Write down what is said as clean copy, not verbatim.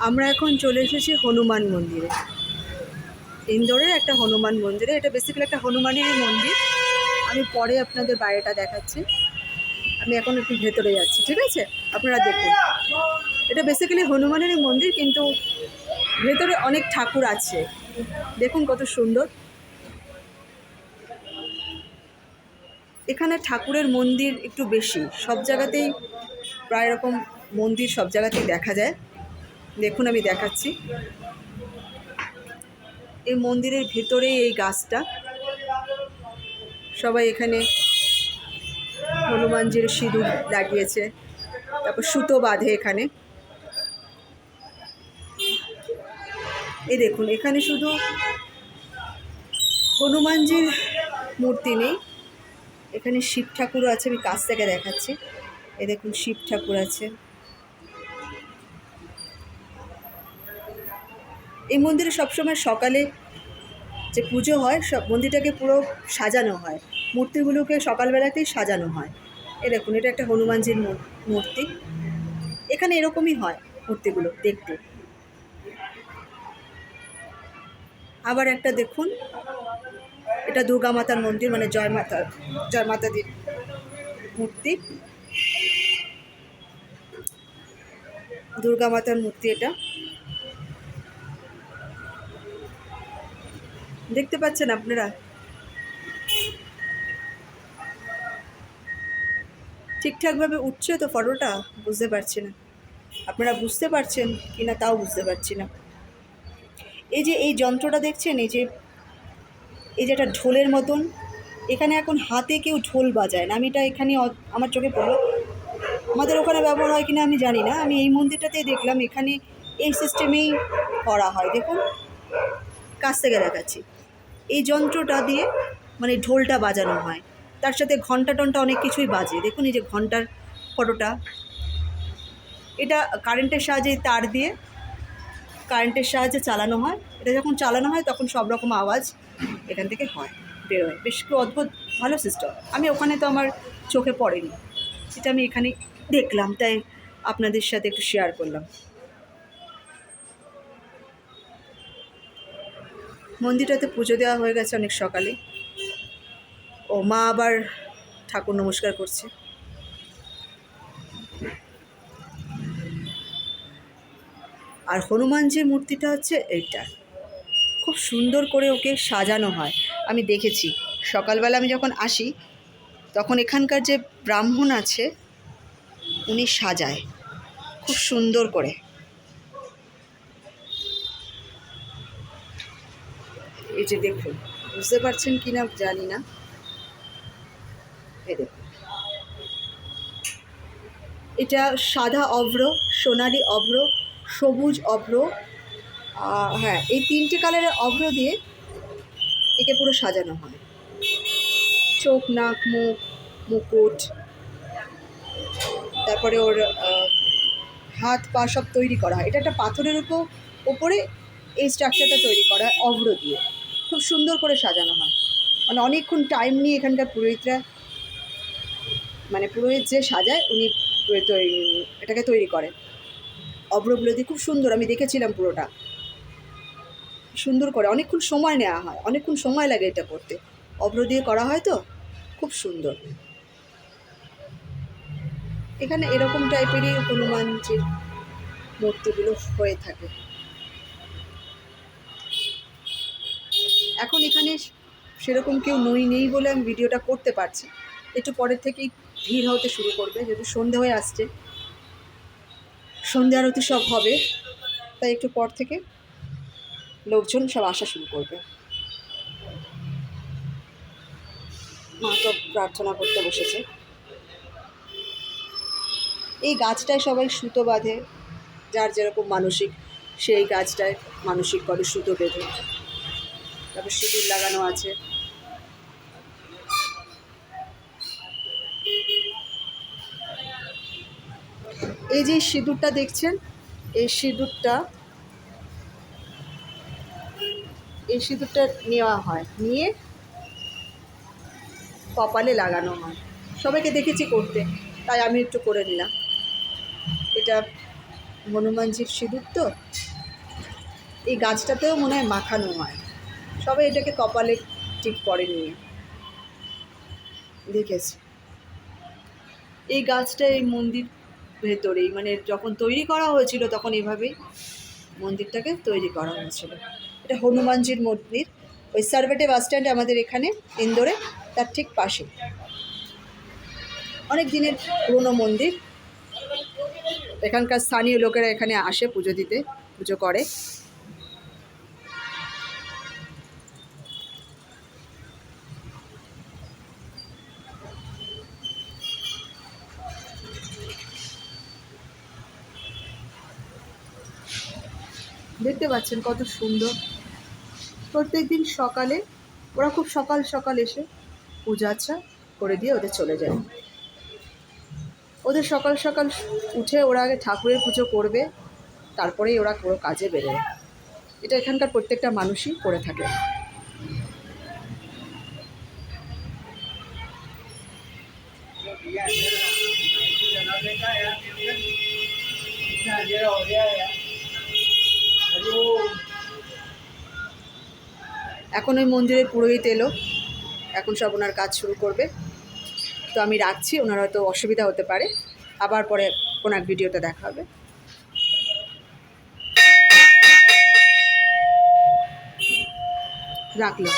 আমরা এখন চলে এসেছি হনুমান মন্দিরে, ইন্দোরের একটা হনুমান মন্দিরে। এটা বেসিক্যালি একটা হনুমানেরই মন্দির। আমি পরে আপনাদের বাইরেটা দেখাচ্ছি। আমি এখন একটু ভেতরে যাচ্ছি, ঠিক আছে? আপনারা দেখুন, এটা বেসিক্যালি হনুমানেরই মন্দির, কিন্তু ভেতরে অনেক ঠাকুর আছে। দেখুন কত সুন্দর। এখানে ঠাকুরের মন্দির একটু বেশি, সব জায়গাতেই প্রায় এরকম মন্দির সব জায়গাতেই দেখা যায়। দেখুন আমি দেখাচ্ছি। এই মন্দিরের ভেতরেই এই গাছটা, সবাই এখানে হনুমানজির সিঁদুর লাগিয়েছে, তারপর সুতো বাঁধে এখানে। এই দেখুন, এখানে শুধু হনুমানজির মূর্তি নেই, এখানে শিব ঠাকুরও আছে। আমি কাছ থেকে দেখাচ্ছি। এই দেখুন, শিব ঠাকুর আছে। এই মন্দিরে সবসময় সকালে যে পুজো হয়, সব মন্দিরটাকে পুরো সাজানো হয়, মূর্তিগুলোকে সকালবেলাতেই সাজানো হয়। এই দেখুন, এটা একটা হনুমানজির মূর্তি। এখানে এরকমই হয় মূর্তিগুলো দেখতে। আবার একটা দেখুন, এটা দুর্গা মাতার মন্দির, মানে জয় মাতাদির মূর্তি, দুর্গা মাতার মূর্তি। এটা দেখতে পাচ্ছেন আপনারা? ঠিকঠাকভাবে উঠছে তো ফটোটা? বুঝতে পারছি না আপনারা বুঝতে পারছেন কি না, তাও বুঝতে পারছি না। এই যে এই যন্ত্রটা দেখছেন, এই যে একটা ঢোলের মতন, এখানে এখন হাতে কেউ ঢোল বাজায় না। আমি এটা এখানে আমার চোখে পড়লো। আমাদের ওখানে ব্যবহার হয় কিনা আমি জানি না। আমি এই মন্দিরটাতেই দেখলাম এখানে এই সিস্টেমেই করা হয়। দেখুন, কাছ থেকে দেখাচ্ছি। এই যন্ত্রটা দিয়ে মানে ঢোলটা বাজানো হয়, তার সাথে ঘন্টা টন্টা অনেক কিছুই বাজে। দেখুন এই যে ঘন্টার ফটোটা, এটা কারেন্টের সাহায্যে, তার দিয়ে কারেন্টের সাহায্যে চালানো হয়। এটা যখন চালানো হয় তখন সব রকম আওয়াজ এখান থেকে হয়, বেরোয়। বেশ একটু অদ্ভুত, ভালো সিস্টেম। আমি ওখানে তো আমার চোখে পড়েনি, এটা আমি এখানে দেখলাম, তাই আপনাদের সাথে একটু শেয়ার করলাম। মন্দিরটাতে পুজো দেওয়া হয়ে গেছে অনেক সকালে। ও মা আবার ঠাকুর নমস্কার করছে। আর হনুমানজির মূর্তিটা হচ্ছে এইটা, খুব সুন্দর করে ওকে সাজানো হয়। আমি দেখেছি সকালবেলা আমি যখন আসি, তখন এখানকার যে ব্রাহ্মণ আছে উনি সাজায় খুব সুন্দর করে। এই যে দেখুন, বুঝতে পারছেন কি না জানি না। এই দেখুন, এটা সাদা অভ্র, সোনালি অভ্র, সবুজ অভ্র, হ্যাঁ, এই তিনটে কালারের অভ্র দিয়ে একে পুরো সাজানো হয়। চোখ, নাক, মুখ, মুকুট, তারপরে ওর হাত পা সব তৈরি করা হয়। এটা একটা পাথরের ওপরে এই স্ট্রাকচারটা তৈরি করা হয় অভ্র দিয়ে। খুব সুন্দর করে সাজানো হয়, মানে অনেকক্ষণ টাইম নিয়ে এখানকার পুরোহিতরা, মানে পুরোহিত যে সাজায় উনি এটাকে তৈরি করেন অভ্রগুলো দিয়ে। খুব সুন্দর, আমি দেখেছিলাম পুরোটা। সুন্দর করে অনেকক্ষণ সময় নেওয়া হয়, অনেকক্ষণ সময় লাগে এটা করতে। অভ্র দিয়ে করা হয় তো, খুব সুন্দর। এখানে এরকম টাইপেরই হনুমানজির মূর্তিগুলো হয়ে থাকে। এখন এখানে সেরকম কেউ নেই বলে আমি ভিডিওটা করতে পারছি। একটু পরের থেকেই ভিড় হতে শুরু করবে, যেহেতু সন্ধে হয়ে আসছে, সন্ধে আরতি সব হবে, তাই একটু পর থেকে লোকজন সব আসা শুরু করবে। মা তো প্রার্থনা করতে বসেছে। এই গাছটায় সবাই সুতো বাঁধে, যার যেরকম মানসিক সেই গাছটায় মানসিক করে সুতো বেঁধে। তারপর সিঁদুর লাগানো আছে। এই যে সিঁদুরটা দেখছেন, এই সিঁদুরটা নেওয়া হয়, নিয়ে কপালে লাগানো হয়। সবাইকে দেখেছি করতে, তাই আমি একটু করে নিলাম। এটা হনুমানজির সিঁদুর তো, এই গাছটাতেও মনে হয় মাখানো হয়, সবাই এটাকে কপালে ঠিক করে নিয়ে দেখেছি। এই গাছটা এই মন্দির ভেতরেই, মানে যখন তৈরি করা হয়েছিল তখন এভাবেই মন্দিরটাকে তৈরি করা হয়েছিল। এটা হনুমানজির মন্দির, ওই সার্ভেটে বাস স্ট্যান্ড আমাদের এখানে ইন্দোরে, তার ঠিক পাশে। অনেক দিনের পুরনো মন্দির, এখানকার স্থানীয় লোকেরা এখানে আসে পুজো দিতে, পুজো করে। দেখতে পাচ্ছেন কত সুন্দর। প্রত্যেক দিন সকালে ওরা খুব সকাল সকাল এসে পূজা আচ্ছা করে দিয়ে ওদের চলে যায়। ওদের সকাল সকাল উঠে ওরা আগে ঠাকুরের পুজো করবে, তারপরেই ওরা পুরো কাজে বেরোয়। এটা এখানকার প্রত্যেকটা মানুষই করে থাকে। এখন ওই মন্দিরের পুরোহিত এলো, এখন সব ওনার কাজ শুরু করবে। তো আমি রাখছি, ওনার হয়তো অসুবিধা হতে পারে, আবার পরে কোনো এক ভিডিওতে দেখা হবে। রাখলাম।